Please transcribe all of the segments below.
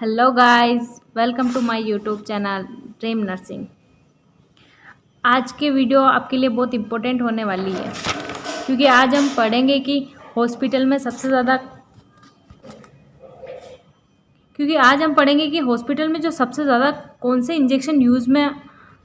Hello guys, welcome to my YouTube channel dream nursing. आज के video आपके लिए बहुत इम्पोर्टेंट होने वाली है क्योंकि आज हम पढ़ेंगे कि हॉस्पिटल में सबसे ज़्यादा हॉस्पिटल में जो सबसे ज़्यादा कौन से इंजेक्शन यूज़ में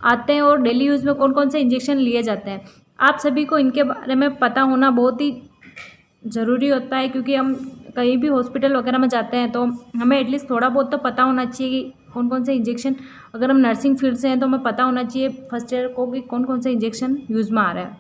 आते हैं और डेली यूज़ में कौन कौन से इंजेक्शन लिए जाते हैं। आप सभी को इनके बारे में पता होना बहुत ही ज़रूरी होता है क्योंकि हम कहीं भी हॉस्पिटल वगैरह में जाते हैं तो हमें एटलीस्ट थोड़ा बहुत तो पता होना चाहिए कि कौन कौन से इंजेक्शन, अगर हम नर्सिंग फील्ड से हैं तो हमें पता होना चाहिए फर्स्ट ईयर को कि कौन कौन से इंजेक्शन यूज़ में आ रहा है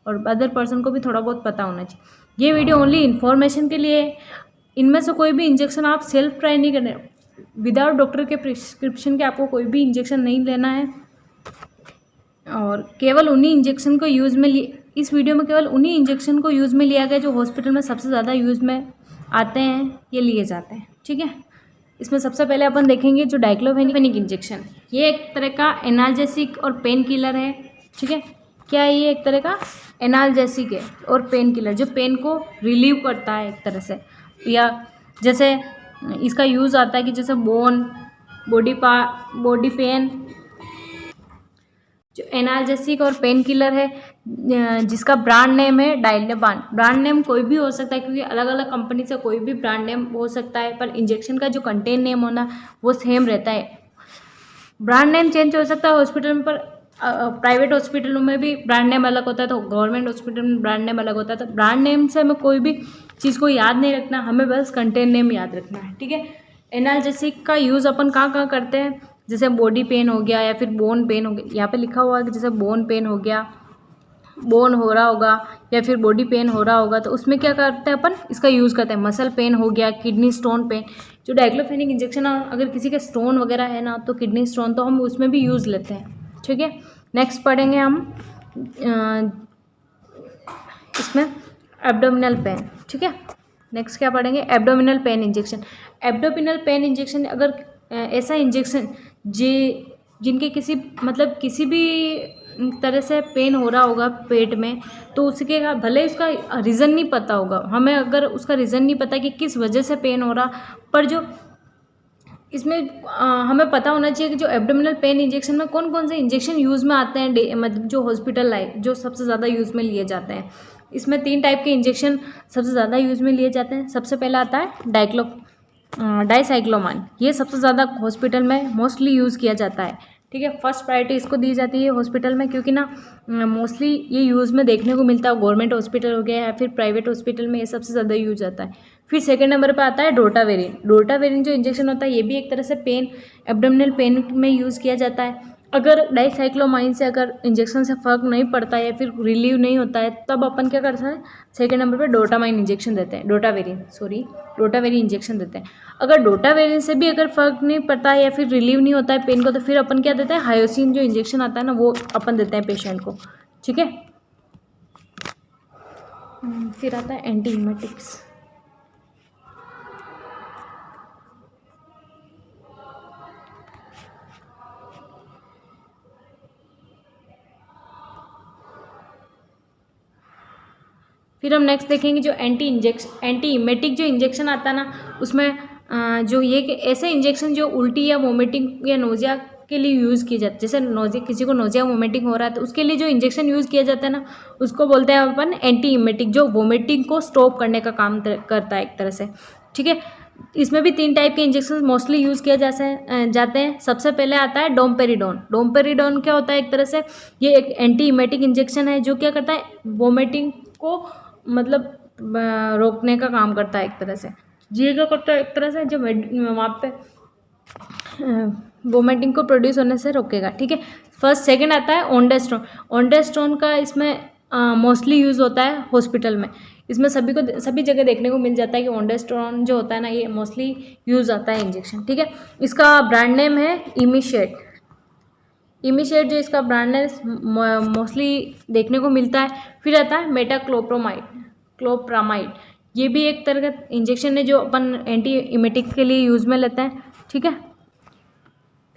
और अदर पर्सन को भी थोड़ा बहुत पता होना चाहिए। ये वीडियो ओनली इन्फॉर्मेशन के लिए है। इनमें से कोई भी इंजेक्शन आप सेल्फ ट्राई नहीं करना, विदाउट डॉक्टर के प्रिस्क्रिप्शन के आपको कोई भी इंजेक्शन नहीं लेना है और केवल उन्हीं इंजेक्शन को यूज़ में इस वीडियो में केवल उन्हीं इंजेक्शन को यूज़ में लिया गया जो हॉस्पिटल में सबसे ज़्यादा यूज़ में आते हैं, ये लिए जाते हैं। ठीक है, इसमें सबसे पहले अपन देखेंगे जो डाइक्लोफेनिक इंजेक्शन। ये एक तरह का एनाल्जेसिक और पेन किलर है। ठीक है, क्या है ये? एक तरह का एनाल्जेसिक है और पेन किलर जो पेन को रिलीव करता है एक तरह से, या जैसे इसका यूज़ आता है कि जैसे बॉडी पेन। जो एनाल्जेसिक और पेन किलर है जिसका ब्रांड नेम है डायलेबान। ब्रांड नेम कोई भी हो सकता है क्योंकि अलग अलग कंपनी से कोई भी ब्रांड नेम हो सकता है, पर इंजेक्शन का जो कंटेन नेम होना वो सेम रहता है। ब्रांड नेम चेंज हो सकता है हॉस्पिटल में, पर प्राइवेट हॉस्पिटलों में भी ब्रांड नेम अलग होता है, तो गवर्नमेंट हॉस्पिटल में ब्रांड नेम अलग होता है। तो ब्रांड नेम से हमें कोई भी चीज़ को याद नहीं रखना, हमें बस कंटेन नेम याद रखना है। ठीक है, एनाल्जेसिक का यूज़ अपन कहाँ कहाँ करते हैं? जैसे बॉडी पेन हो गया या फिर बोन पेन हो गया। यहाँ पे लिखा हुआ है कि जैसे बोन पेन हो गया, बोन हो रहा होगा या फिर बॉडी पेन हो रहा होगा, तो उसमें क्या करते हैं अपन? इसका यूज़ करते हैं। मसल पेन हो गया, किडनी स्टोन पेन। जो डाइक्लोफेनिक इंजेक्शन अगर किसी के स्टोन वगैरह है ना, तो किडनी स्टोन, तो हम उसमें भी यूज़ लेते हैं। ठीक है, नेक्स्ट पढ़ेंगे हम इसमें एब्डोमिनल पेन। ठीक है, नेक्स्ट क्या पढ़ेंगे? Abdominal pain injection. Abdominal pain injection अगर ऐसा इंजेक्शन जिनके किसी भी तरह से पेन हो रहा होगा पेट में, तो उसके भले उसका रीज़न नहीं पता होगा हमें, अगर उसका रीज़न नहीं पता कि किस वजह से पेन हो रहा, पर जो इसमें हमें पता होना चाहिए कि जो एब्डोमिनल पेन इंजेक्शन में कौन कौन से इंजेक्शन यूज़ में आते हैं, मतलब जो हॉस्पिटल लाइफ जो सबसे ज़्यादा यूज़ में लिए जाते हैं। इसमें 3 टाइप के इंजेक्शन सबसे ज़्यादा यूज़ में लिए जाते हैं। सबसे पहला आता है डाइसाइक्लोमान। ये सबसे ज़्यादा हॉस्पिटल में मोस्टली यूज़ किया जाता है। ठीक है, फर्स्ट प्रायोरिटी इसको दी जाती है हॉस्पिटल में क्योंकि ना मोस्टली ये यूज़ में देखने को मिलता है। गवर्नमेंट हॉस्पिटल हो गया या फिर प्राइवेट हॉस्पिटल में ये सबसे ज़्यादा यूज आता है। फिर सेकंड नंबर पे आता है डोटावेरिन। डोटावेरिन जो इंजेक्शन होता है ये भी एक तरह से एब्डोमिनल पेन में यूज़ किया जाता है। अगर डाइसाइक्लोमाइन से अगर इंजेक्शन से फ़र्क नहीं पड़ता है या फिर रिलीव नहीं होता है, तब अपन क्या करते हैं? सेकंड नंबर पे डोटामाइन इंजेक्शन देते हैं, डोटावेरिन इंजेक्शन देते हैं। अगर डोटावेरिन से भी अगर फ़र्क नहीं पड़ता है या फिर रिलीव नहीं होता है पेन को, तो फिर अपन क्या देते हैं? हायोसिन जो इंजेक्शन आता है ना, वो अपन देते हैं पेशेंट को। ठीक है, फिर आता है एंटीहीमेटिक्स। फिर हम नेक्स्ट देखेंगे जो एंटीहीमेटिक जो इंजेक्शन आता है ना, उसमें जो ये कि ऐसे इंजेक्शन जो उल्टी या वोमिटिंग या नोजिया के लिए यूज़ किए जाते हैं। जैसे किसी को नोजिया वोमिटिंग हो रहा है तो उसके लिए जो इंजेक्शन यूज़ किया जाता है ना, उसको बोलते हैं अपन एंटीहीमेटिक, जो वोमिटिंग को स्टॉप करने का काम करता है एक तरह से। ठीक है, इसमें भी 3 टाइप के इंजेक्शन मोस्टली यूज़ किए जाते हैं। सबसे पहले आता है डोमपेरिडोन। डोमपेरिडोन क्या होता है? एक तरह से ये एक एंटीहीमेटिक इंजेक्शन है जो क्या करता है? वोमिटिंग को रोकने का काम करता है एक तरह से। ये क्या करता है? एक तरह से जो वहाँ पे वोमिटिंग को प्रोड्यूस होने से रोकेगा। ठीक है, सेकंड आता है ओंडास्ट्रोन। ओंडास्ट्रोन का इसमें मोस्टली यूज़ होता है हॉस्पिटल में। इसमें सभी जगह देखने को मिल जाता है कि ओंडास्ट्रोन जो होता है ना, ये मोस्टली यूज़ आता है इंजेक्शन। ठीक है, इसका ब्रांड नेम है इमिशेट जो इसका ब्रांड नेम मोस्टली देखने को मिलता है। फिर आता है क्लोप्रामाइड। ये भी एक तरह का इंजेक्शन है जो अपन एंटीहीमेटिक के लिए यूज़ में लेते हैं। ठीक है,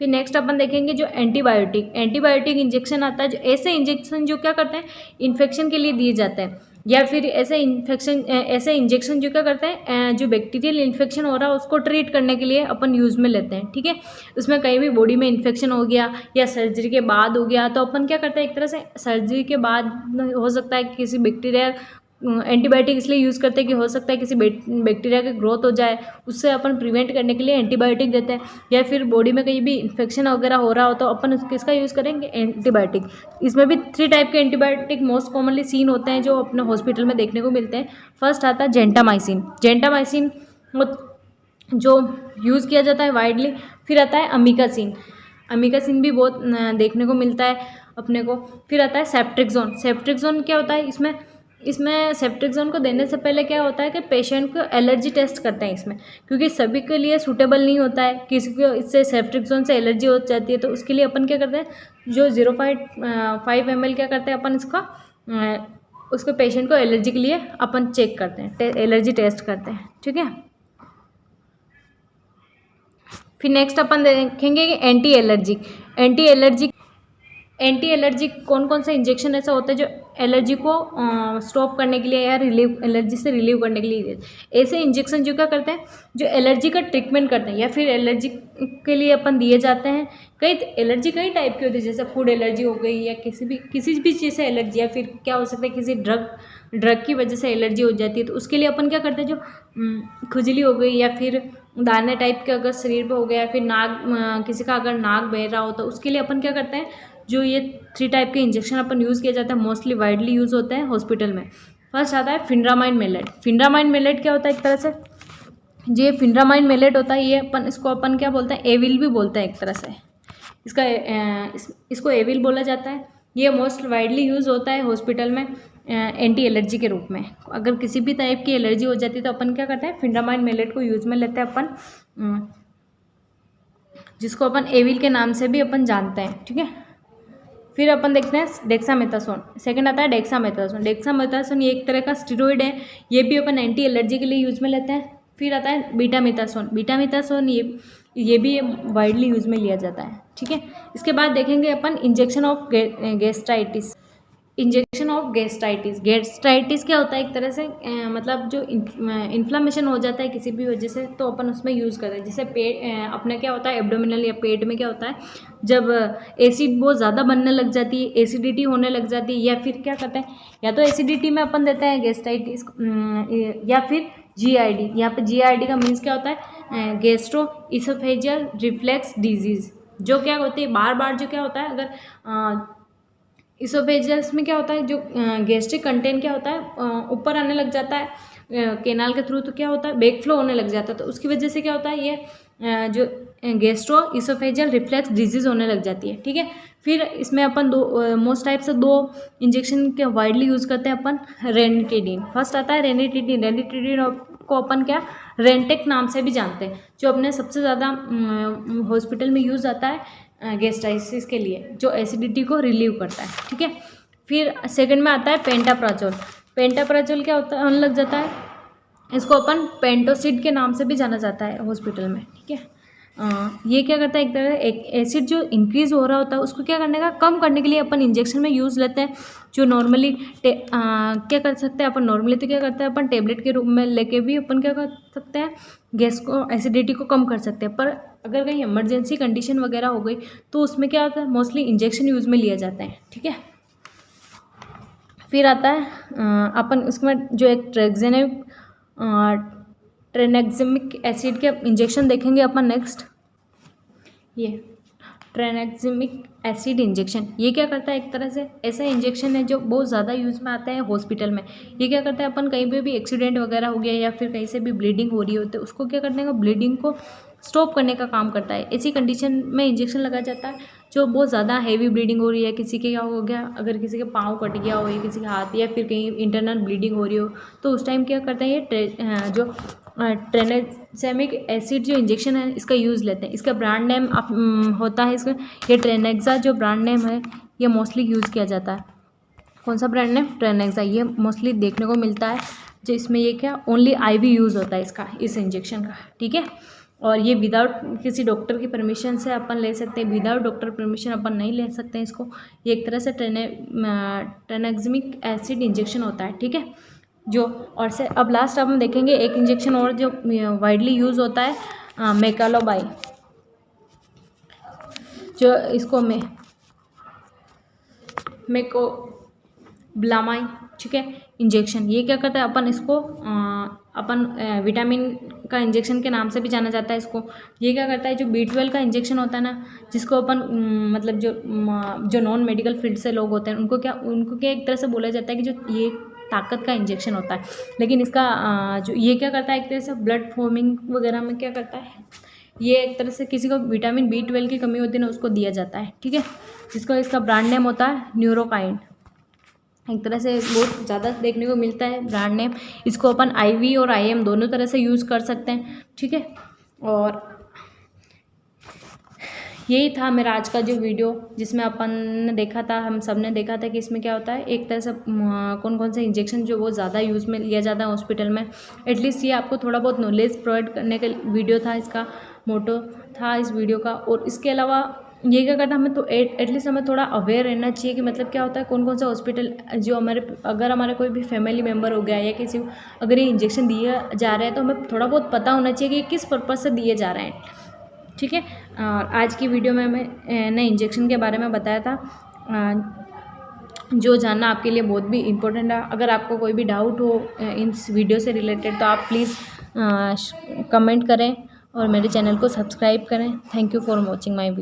फिर नेक्स्ट अपन देखेंगे जो एंटीबायोटिक इंजेक्शन आता है। जो ऐसे इंजेक्शन जो क्या करते हैं? इन्फेक्शन के लिए दिए जाते हैं। या फिर ऐसे इंजेक्शन जो क्या करते हैं, जो बैक्टीरियल इन्फेक्शन हो रहा है उसको ट्रीट करने के लिए अपन यूज़ में लेते हैं, ठीक है। उसमें कहीं भी बॉडी में इन्फेक्शन हो गया या सर्जरी के बाद हो गया तो अपन क्या करते हैं, एक तरह से सर्जरी के बाद हो सकता है किसी बैक्टीरिया, एंटीबायोटिक इसलिए यूज़ करते हैं कि हो सकता है किसी बैक्टीरिया की ग्रोथ हो जाए, उससे अपन प्रिवेंट करने के लिए एंटीबायोटिक देते हैं। या फिर बॉडी में कहीं भी इन्फेक्शन वगैरह हो रहा हो तो अपन किसका यूज़ करेंगे, एंटीबायोटिक। इसमें भी 3 टाइप के एंटीबायोटिक मोस्ट कॉमनली सीन होते हैं जो अपने हॉस्पिटल में देखने को मिलते हैं। फर्स्ट आता है जेंटामाइसिन। जेंटामाइसिन जो यूज़ किया जाता है वाइडली। फिर आता है अमीकासिन। अमीकासिन भी बहुत देखने को मिलता है अपने को। फिर आता है सेफ्ट्रिक्सोन। सेफ्ट्रिक्सोन क्या होता है, इसमें सेफ्ट्रिक्सोन को देने से पहले क्या होता है कि पेशेंट को एलर्जी टेस्ट करते हैं इसमें, क्योंकि सभी के लिए सूटेबल नहीं होता है। किसी को इससे सेफ्ट्रिक्सोन से एलर्जी हो जाती है तो उसके लिए अपन क्या करते हैं, जो 0.5 ml क्या करते हैं अपन उसको पेशेंट को एलर्जी के लिए अपन चेक करते हैं, एलर्जी टेस्ट करते हैं, ठीक है। फिर नेक्स्ट अपन देखेंगे कि एंटी एलर्जिक कौन कौन से इंजेक्शन ऐसा होता है जो एलर्जी को स्टॉप करने के लिए या एलर्जी से रिलीव करने के लिए। ऐसे इंजेक्शन जो क्या करते हैं, जो एलर्जी का ट्रीटमेंट करते हैं या फिर एलर्जी के लिए अपन दिए जाते हैं। एलर्जी कई टाइप की होती है, जैसे फूड एलर्जी हो गई या किसी भी चीज़ से एलर्जी, या फिर क्या हो सकता है किसी ड्रग की वजह से एलर्जी हो जाती है। तो उसके लिए अपन क्या करते हैं, जो खुजली हो गई या फिर दाने टाइप के अगर शरीर पे हो गया, या फिर किसी का अगर नाक बह रहा हो तो उसके लिए अपन क्या करते हैं, जो ये 3 टाइप के इंजेक्शन अपन यूज़ किया जाता है, मोस्टली वाइडली यूज़ होते हैं हॉस्पिटल में। फर्स्ट आता है फिंड्रामाइन मेलेट। फिंड्रामाइन मेलेट क्या होता है, एक तरह से ये फिंड्रामाइन मेलेट होता है, ये इसको अपन क्या बोलते हैं, एविल भी बोलते हैं एक तरह से। इसको एविल बोला जाता है। ये मोस्ट वाइडली यूज़ होता है हॉस्पिटल में एंटी एलर्जी के रूप में। अगर किसी भी टाइप की एलर्जी हो जाती है तो अपन क्या करते हैं, फिंड्रामाइन मेलेट को यूज़ में लेते हैं अपन, जिसको अपन एविल के नाम से भी अपन जानते हैं, ठीक है। फिर अपन देखते हैं डेक्सामेथासोन। सेकंड आता है डेक्सामेथासोन। डेक्सामेथासोन ये एक तरह का स्टेरॉइड है, ये भी अपन एंटी एलर्जी के लिए यूज़ में लेते हैं। फिर आता है बीटामिथासोन। बीटामिथासोन ये भी वाइडली यूज़ में लिया जाता है, ठीक है। इसके बाद देखेंगे अपन इंजेक्शन ऑफ गैस्ट्राइटिस। गैस्ट्राइटिस क्या होता है, एक तरह से मतलब जो इन्फ्लामेशन हो जाता है किसी भी वजह से तो अपन उसमें यूज़ करते हैं। जैसे अपने क्या होता है एब्डोमिनल या पेट में क्या होता है, जब एसिड बहुत ज़्यादा बनने लग जाती है, एसिडिटी होने लग जाती है, या फिर क्या करते हैं, या तो एसिडिटी में अपन देते हैं गैस्ट्राइटिस, या फिर GID। यहाँ पे GID का मीन्स क्या होता है, गैस्ट्रो इसोफेजियल रिफ्लेक्स डिजीज़। जो क्या होती है, बार बार जो क्या होता है, अगर इसोफेजियस में क्या होता है, जो गैस्ट्रिक कंटेंट क्या होता है ऊपर आने लग जाता है केनाल के थ्रू, तो क्या होता है बैक फ्लो होने लग जाता है। तो उसकी वजह से क्या होता है, ये जो गैस्ट्रो इसोफेजियल रिफ्लेक्स डिजीज़ होने लग जाती है, ठीक है। फिर इसमें अपन मोस्ट टाइप से 2 इंजेक्शन के वाइडली यूज़ करते हैं अपन, रेनिटिडीन। फर्स्ट आता है रेनिटिडीन। रेनिटिडीन को अपन क्या रेंटेक नाम से भी जानते हैं, जो अपने सबसे ज़्यादा हॉस्पिटल में यूज़ आता है गैस्ट्राइटिस के लिए, जो एसिडिटी को रिलीव करता है, ठीक है। फिर सेकंड में आता है पेंटाप्राजोल। पेंटाप्राजोल क्या होता है, होने लग जाता है, इसको अपन पेंटोसिड के नाम से भी जाना जाता है हॉस्पिटल में, ठीक है। ये क्या करता है, एक तरह एसिड जो इंक्रीज़ हो रहा होता है उसको क्या करने का, कम करने के लिए अपन इंजेक्शन में यूज़ लेते हैं। जो नॉर्मली क्या कर सकते हैं अपन, नॉर्मली तो क्या करते हैं अपन टेबलेट के रूप में लेके भी अपन क्या कर सकते हैं, गैस को एसिडिटी को कम कर सकते हैं। पर अगर कहीं इमरजेंसी कंडीशन वगैरह हो गई तो उसमें क्या होता है, मोस्टली इंजेक्शन यूज़ में लिया जाता है, ठीक है। फिर आता है अपन उसमें जो एक ट्रेनेक्जिमिक एसिड के इंजेक्शन देखेंगे अपन नेक्स्ट। ये ट्रेनेक्जिमिक एसिड इंजेक्शन ये क्या करता है, एक तरह से ऐसा इंजेक्शन है जो बहुत ज़्यादा यूज़ में आता है हॉस्पिटल में। ये क्या करता है, अपन कहीं पे भी एक्सीडेंट वगैरह हो गया या फिर कहीं से भी ब्लीडिंग हो रही हो तो उसको क्या करने का, ब्लीडिंग को स्टॉप करने का काम करता है। ऐसी कंडीशन में इंजेक्शन लगाया जाता है जो बहुत ज़्यादा हैवी ब्लीडिंग हो रही है, किसी के क्या हो गया, अगर किसी के पाँव कट गया हो या किसी के हाथ या फिर कहीं इंटरनल ब्लीडिंग हो रही हो तो उस टाइम क्या करते हैं, ये जो ट्रेनेक्सेमिक एसिड जो इंजेक्शन है इसका यूज़ लेते हैं। इसका ब्रांड नेम होता है, इसका ये ट्रेनेक्सा जो ब्रांड नेम है ये मोस्टली यूज़ किया जाता है। कौन सा ब्रांड नेम, ट्रेनेक्सा, ये मोस्टली देखने को मिलता है। जो इसमें ये क्या ओनली IV यूज़ होता है इसका, इस इंजेक्शन का, ठीक है। और ये विदाउट किसी डॉक्टर की परमिशन से अपन ले सकते हैं, विदाउट डॉक्टर परमिशन अपन नहीं ले सकते हैं इसको। ये एक तरह से ट्रेनेक्जिमिक एसिड इंजेक्शन होता है, ठीक है। जो और से अब लास्ट हम देखेंगे एक इंजेक्शन और जो वाइडली यूज़ होता है, मेकालोबाई, जो इसको मेकोब्लामाइन, ठीक है, इंजेक्शन। ये क्या करता है, अपन इसको अपन विटामिन का इंजेक्शन के नाम से भी जाना जाता है इसको। ये क्या करता है, जो B12 का इंजेक्शन होता है ना, जिसको अपन मतलब जो नॉन मेडिकल फील्ड से लोग होते हैं उनको क्या एक तरह से बोला जाता है कि जो ये ताकत का इंजेक्शन होता है। लेकिन इसका जो ये क्या करता है, एक तरह से ब्लड फॉर्मिंग वगैरह में क्या करता है, ये एक तरह से किसी को विटामिन B12 की कमी होती है ना, उसको दिया जाता है, ठीक है। जिसको इसका ब्रांड नेम होता है न्यूरोकाइन। एक तरह से बहुत ज़्यादा देखने को मिलता है ब्रांड नेम। इसको अपन IV और IM दोनों तरह से यूज़ कर सकते हैं, ठीक है। और यही था मेरा आज का जो वीडियो, जिसमें अपन ने देखा था, हम सब ने देखा था कि इसमें क्या होता है, एक तरह से कौन कौन से इंजेक्शन जो वो ज़्यादा यूज़ में लिया जाता है हॉस्पिटल में। एटलीस्ट ये आपको थोड़ा बहुत नॉलेज प्रोवाइड करने का वीडियो था, इसका मोटो था इस वीडियो का। और इसके अलावा ये क्या करता है, हमें तो एटलीस्ट हमें थोड़ा अवेयर रहना चाहिए कि मतलब क्या होता है, कौन कौन सा हॉस्पिटल जो अगर हमारे कोई भी फैमिली मेम्बर हो गया या किसी को अगर ये इंजेक्शन दिया जा रहा है, तो हमें थोड़ा बहुत पता होना चाहिए कि ये किस पर्पज़ से दिए जा रहे हैं, ठीक है। और आज की वीडियो में मैंने इंजेक्शन के बारे में बताया था, जो जानना आपके लिए बहुत भी इम्पोर्टेंट है। अगर आपको कोई भी डाउट हो इस वीडियो से रिलेटेड तो आप प्लीज़ कमेंट करें और मेरे चैनल को सब्सक्राइब करें। Thank you for watching my video.